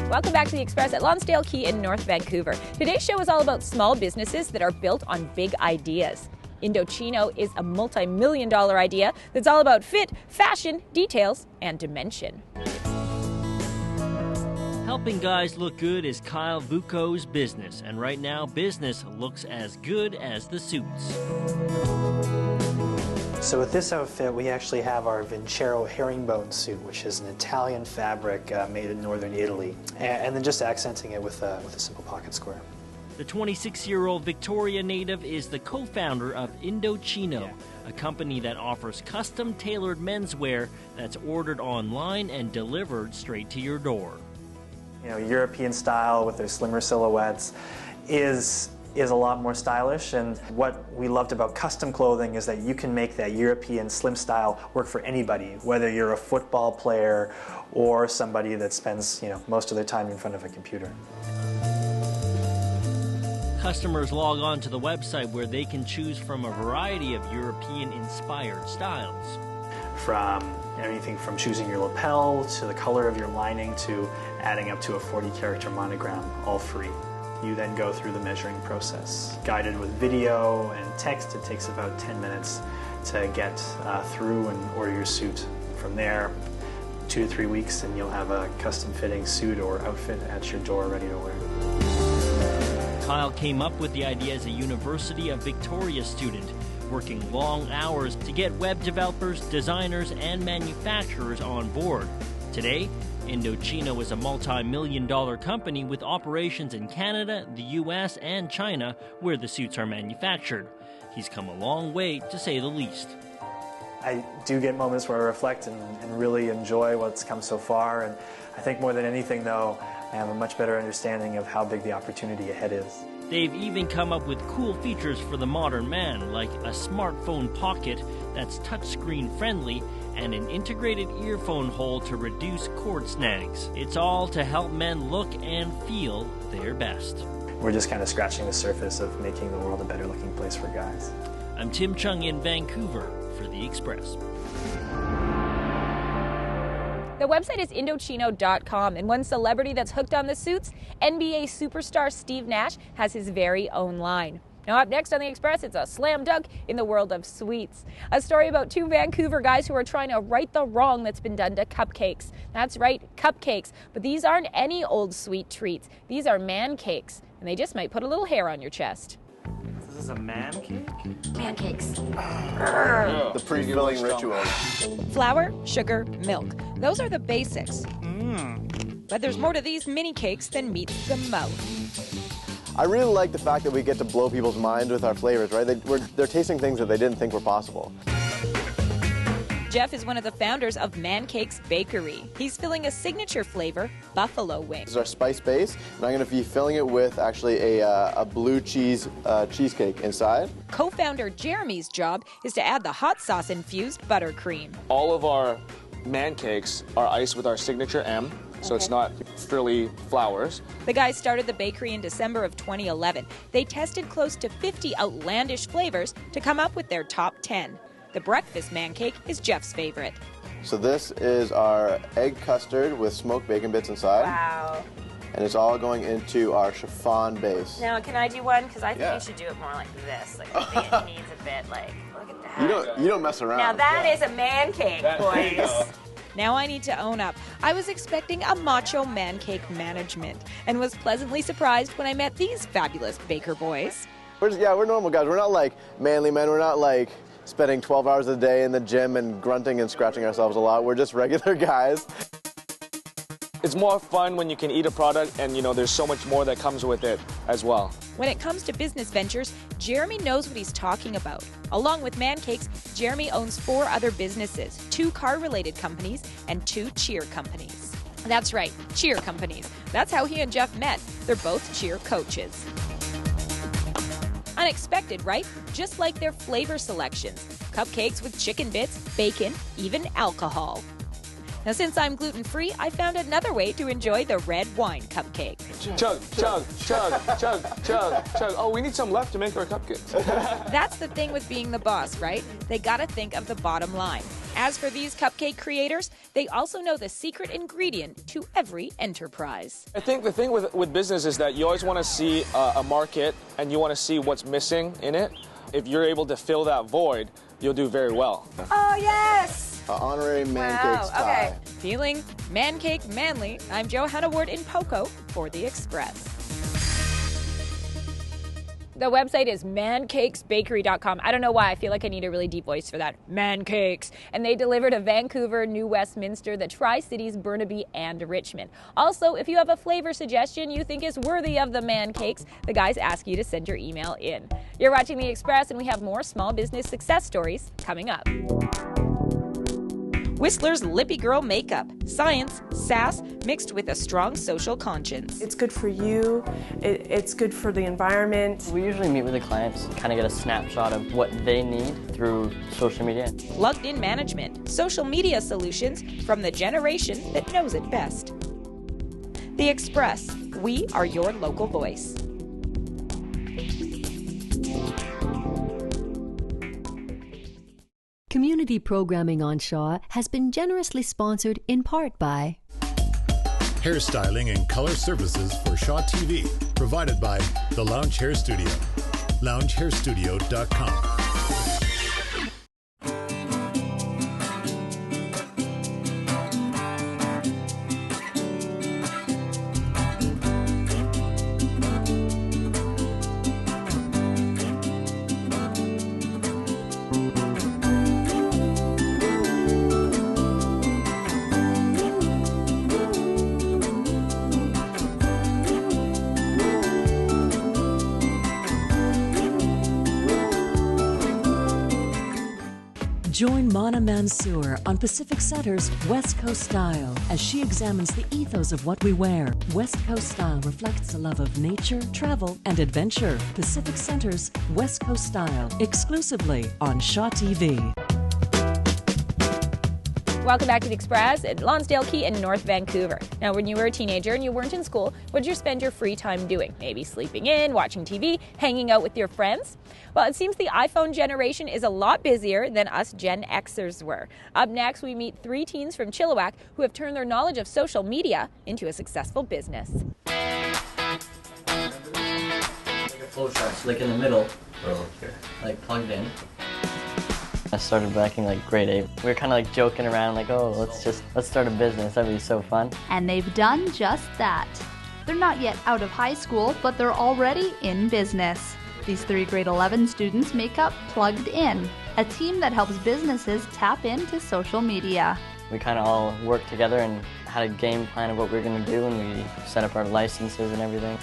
Welcome back to The Express at Lonsdale, Quay in North Vancouver. Today's show is all about small businesses that are built on big ideas. Indochino is a multi-million-dollar idea that's all about fit, fashion, details, and dimension. Helping guys look good is Kyle Vuko's business, and right now business looks as good as the suits. So with this outfit, we actually have our Fitzgerald herringbone suit, which is an Italian fabric made in northern Italy, and then just accenting it with a simple pocket square. The 26-year-old Victoria native is the co-founder of Indochino, a company that offers custom-tailored menswear that's ordered online and delivered straight to your door. You know, European style with their slimmer silhouettes is a lot more stylish, and what we loved about custom clothing is that you can make that European slim style work for anybody, whether you're a football player or somebody that spends, most of their time in front of a computer. Customers log on to the website where they can choose from a variety of European-inspired styles. From anything from choosing your lapel to the color of your lining to adding up to a 40-character monogram, all free. You then go through the measuring process. Guided with video and text, it takes about 10 minutes to get through and order your suit. From there, 2 to 3 weeks, and you'll have a custom-fitting suit or outfit at your door ready to wear. Kyle came up with the idea as a University of Victoria student, working long hours to get web developers, designers, and manufacturers on board. Today, Indochino is a multi-million-dollar company with operations in Canada, the U.S., and China, where the suits are manufactured. He's come a long way, to say the least. I do get moments where I reflect and really enjoy what's come so far, and I think more than anything, though, I have a much better understanding of how big the opportunity ahead is. They've even come up with cool features for the modern man, like a smartphone pocket that's touchscreen friendly and an integrated earphone hole to reduce cord snags. It's all to help men look and feel their best. We're just kind of scratching the surface of making the world a better looking place for guys. I'm Tim Chung in Vancouver for The Express. The website is Indochino.com, and one celebrity that's hooked on the suits, NBA superstar Steve Nash, has his very own line. Now up next on The Express, it's a slam dunk in the world of sweets. A story about 2 Vancouver guys who are trying to right the wrong that's been done to cupcakes. That's right, cupcakes. But these aren't any old sweet treats. These are man cakes, and they just might put a little hair on your chest. This is a man cake? Man cakes. The pre-filling ritual. Flour, sugar, milk. Those are the basics. But there's more to these mini cakes than meets the mouth. I really like the fact that we get to blow people's minds with our flavors, right? They're tasting things that they didn't think were possible. Jeff is one of the founders of Man Cakes Bakery. He's filling a signature flavor, buffalo wings. This is our spice base, and I'm going to be filling it with actually a blue cheese cheesecake inside. Co-founder Jeremy's job is to add the hot sauce-infused buttercream. All of our man cakes are iced with our signature M, so it's not frilly flowers. The guys started the bakery in December of 2011. They tested close to 50 outlandish flavors to come up with their top 10. The breakfast man cake is Jeff's favorite. So this is our egg custard with smoked bacon bits inside. Wow. And it's all going into our chiffon base. Now, can I do one? Because I think you should do it more like this. Like, I think it needs a bit, like, look at that. You don't mess around. Now that is a man cake, boys. Now I need to own up. I was expecting a macho man cake management and was pleasantly surprised when I met these fabulous baker boys. We're normal guys. We're not like manly men. We're not like spending 12 hours a day in the gym and grunting and scratching ourselves a lot. We're just regular guys. It's more fun when you can eat a product and, there's so much more that comes with it as well. When it comes to business ventures, Jeremy knows what he's talking about. Along with Man Cakes, Jeremy owns 4 other businesses, 2 car-related companies and 2 cheer companies. That's right, cheer companies. That's how he and Jeff met. They're both cheer coaches. Unexpected, right? Just like their flavor selections. Cupcakes with chicken bits, bacon, even alcohol. Now, since I'm gluten-free, I found another way to enjoy the red wine cupcake. Chug, chug, chug, chug, chug, chug. Oh, we need some left to make our cupcakes. That's the thing with being the boss, right? They gotta think of the bottom line. As for these cupcake creators, they also know the secret ingredient to every enterprise. I think the thing with business is that you always want to see a market and you want to see what's missing in it. If you're able to fill that void, you'll do very well. Oh, yes! Honorary man cakes tie. Okay. Feeling man cake manly, I'm Johanna in Poco for The Express. The website is mancakesbakery.com. I don't know why. I feel like I need a really deep voice for that. Man cakes. And they deliver to Vancouver, New Westminster, the Tri-Cities, Burnaby, and Richmond. Also, if you have a flavor suggestion you think is worthy of the man cakes, the guys ask you to send your email in. You're watching The Express, and we have more small business success stories coming up. Whistler's Lippy Girl Makeup. Science, sass, mixed with a strong social conscience. It's good for you, it's good for the environment. We usually meet with the clients, kind of get a snapshot of what they need through social media. Plugged in management. Social media solutions from the generation that knows it best. The Express. We are your local voice. Community programming on Shaw has been generously sponsored in part by Hairstyling and color services for Shaw TV, provided by the Lounge Hair Studio, loungehairstudio.com. Join Mana Mansour on Pacific Center's West Coast Style as she examines the ethos of what we wear. West Coast Style reflects a love of nature, travel, and adventure. Pacific Center's West Coast Style, exclusively on Shaw TV. Welcome back to The Express at Lonsdale, Quay, and North Vancouver. Now, when you were a teenager and you weren't in school, what did you spend your free time doing? Maybe sleeping in, watching TV, hanging out with your friends? Well, it seems the iPhone generation is a lot busier than us Gen Xers were. Up next, we meet 3 teens from Chilliwack who have turned their knowledge of social media into a successful business. Flow charts, like in the middle. Oh, okay. Like plugged in. I started back in like grade 8. We were kind of like joking around, like, oh, let's start a business. That'd be so fun. And they've done just that. They're not yet out of high school, but they're already in business. These 3 grade 11 students make up Plugged In, a team that helps businesses tap into social media. We kind of all worked together and had a game plan of what we were going to do, and we set up our licenses and everything.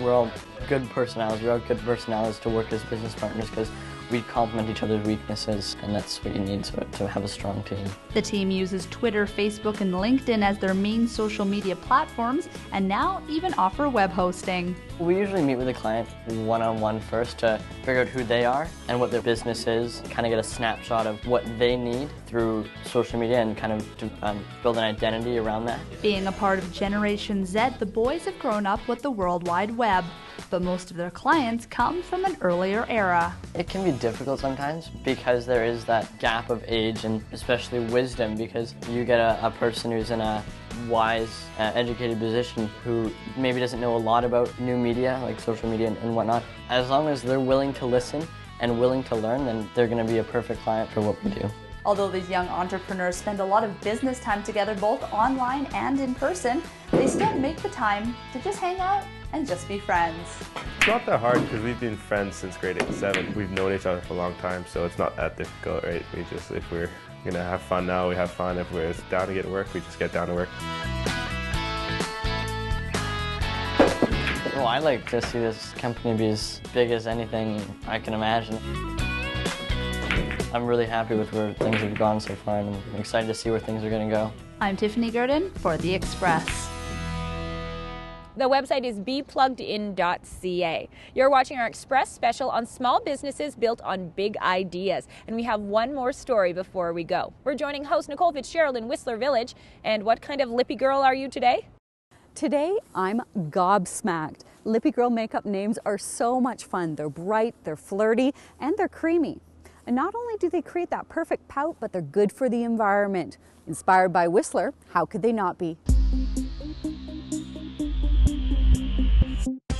We're all good personalities. We're all good personalities to work as business partners because we complement each other's weaknesses, and that's what you need to have a strong team. The team uses Twitter, Facebook, and LinkedIn as their main social media platforms, and now even offer web hosting. We usually meet with the client one-on-one first to figure out who they are and what their business is, kind of get a snapshot of what they need through social media and kind of to build an identity around that. Being a part of Generation Z, the boys have grown up with the World Wide Web, but most of their clients come from an earlier era. It can be difficult sometimes because there is that gap of age and especially wisdom, because you get a person who's in a wise, educated position who maybe doesn't know a lot about new media, like social media and whatnot. As long as they're willing to listen and willing to learn, then they're going to be a perfect client for what we do. Although these young entrepreneurs spend a lot of business time together, both online and in person, they still make the time to just hang out and just be friends. It's not that hard because we've been friends since grade 7. We've known each other for a long time, so it's not that difficult, right? We just, if we're gonna have fun now, we have fun. If we're down to get work, we just get down to work. Well, I like to see this company be as big as anything I can imagine. I'm really happy with where things have gone so far, and I'm excited to see where things are going to go. I'm Tiffany Gurden for The Express. The website is bepluggedin.ca. You're watching our Express special on small businesses built on big ideas. And we have one more story before we go. We're joining host Nicole Fitzgerald in Whistler Village. And what kind of lippy girl are you today? Today, I'm gobsmacked. Lippy girl makeup names are so much fun. They're bright, they're flirty, and they're creamy. And not only do they create that perfect pout, but they're good for the environment. Inspired by Whistler, how could they not be?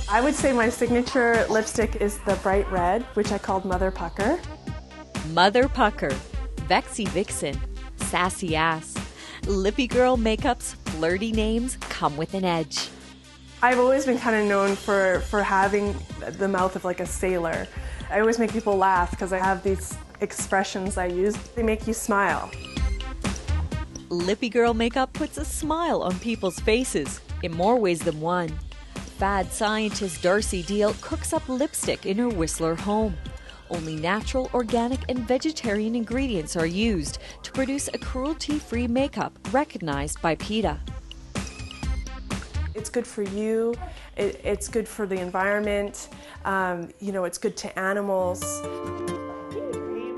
I would say my signature lipstick is the bright red, which I called Mother Pucker. Mother Pucker, Vexy Vixen, Sassy Ass. Lippy Girl Makeup's flirty names come with an edge. I've always been kind of known for having the mouth of like a sailor. I always make people laugh because I have these expressions I use. They make you smile. Lippy Girl Makeup puts a smile on people's faces in more ways than one. Fad scientist Darcy Deal cooks up lipstick in her Whistler home. Only natural, organic, and vegetarian ingredients are used to produce a cruelty-free makeup recognized by PETA. It's good for you, it's good for the environment, it's good to animals.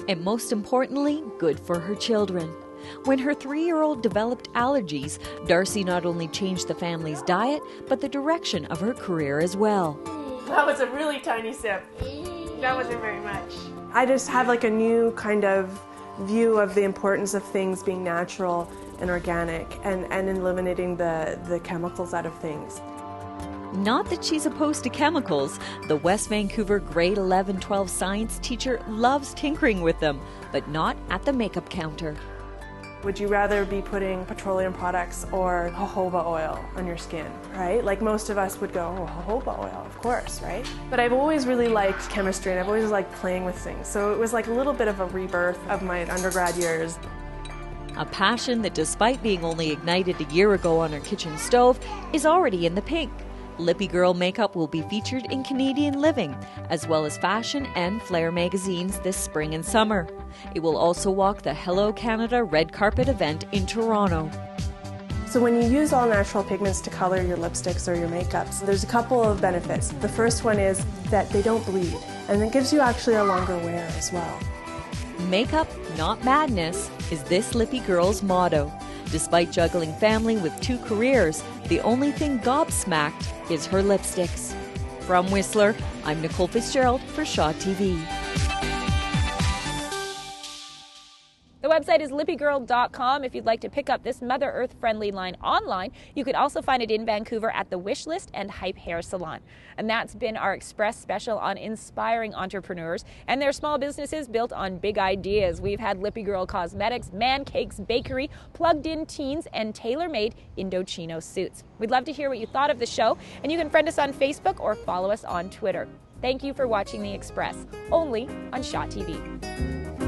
And most importantly, good for her children. When her 3-year-old developed allergies, Darcy not only changed the family's diet, but the direction of her career as well. That was a really tiny sip. That wasn't very much. I just have like a new kind of view of the importance of things being natural and organic and eliminating the chemicals out of things. Not that she's opposed to chemicals. The West Vancouver grade 11-12 science teacher loves tinkering with them, but not at the makeup counter. Would you rather be putting petroleum products or jojoba oil on your skin, right? Like most of us would go, oh, jojoba oil, of course, right? But I've always really liked chemistry and I've always liked playing with things. So it was like a little bit of a rebirth of my undergrad years. A passion that, despite being only ignited a year ago on her kitchen stove, is already in the pink. Lippy Girl Makeup will be featured in Canadian Living, as well as fashion and flair magazines this spring and summer. It will also walk the Hello Canada red carpet event in Toronto. So when you use all natural pigments to color your lipsticks or your makeups, there's a couple of benefits. The first one is that they don't bleed, and it gives you actually a longer wear as well. Makeup, not madness, is this Lippy Girl's motto. Despite juggling family with 2 careers, the only thing gobsmacked is her lipsticks. From Whistler, I'm Nicole Fitzgerald for Shaw TV. The website is lippygirl.com if you'd like to pick up this Mother Earth friendly line online. You could also find it in Vancouver at the Wishlist and Hype Hair Salon. And that's been our Express special on inspiring entrepreneurs and their small businesses built on big ideas. We've had Lippy Girl Cosmetics, Man Cakes Bakery, Plugged In Teens, and tailor-made Indochino suits. We'd love to hear what you thought of the show, and you can friend us on Facebook or follow us on Twitter. Thank you for watching The Express, only on Shaw TV.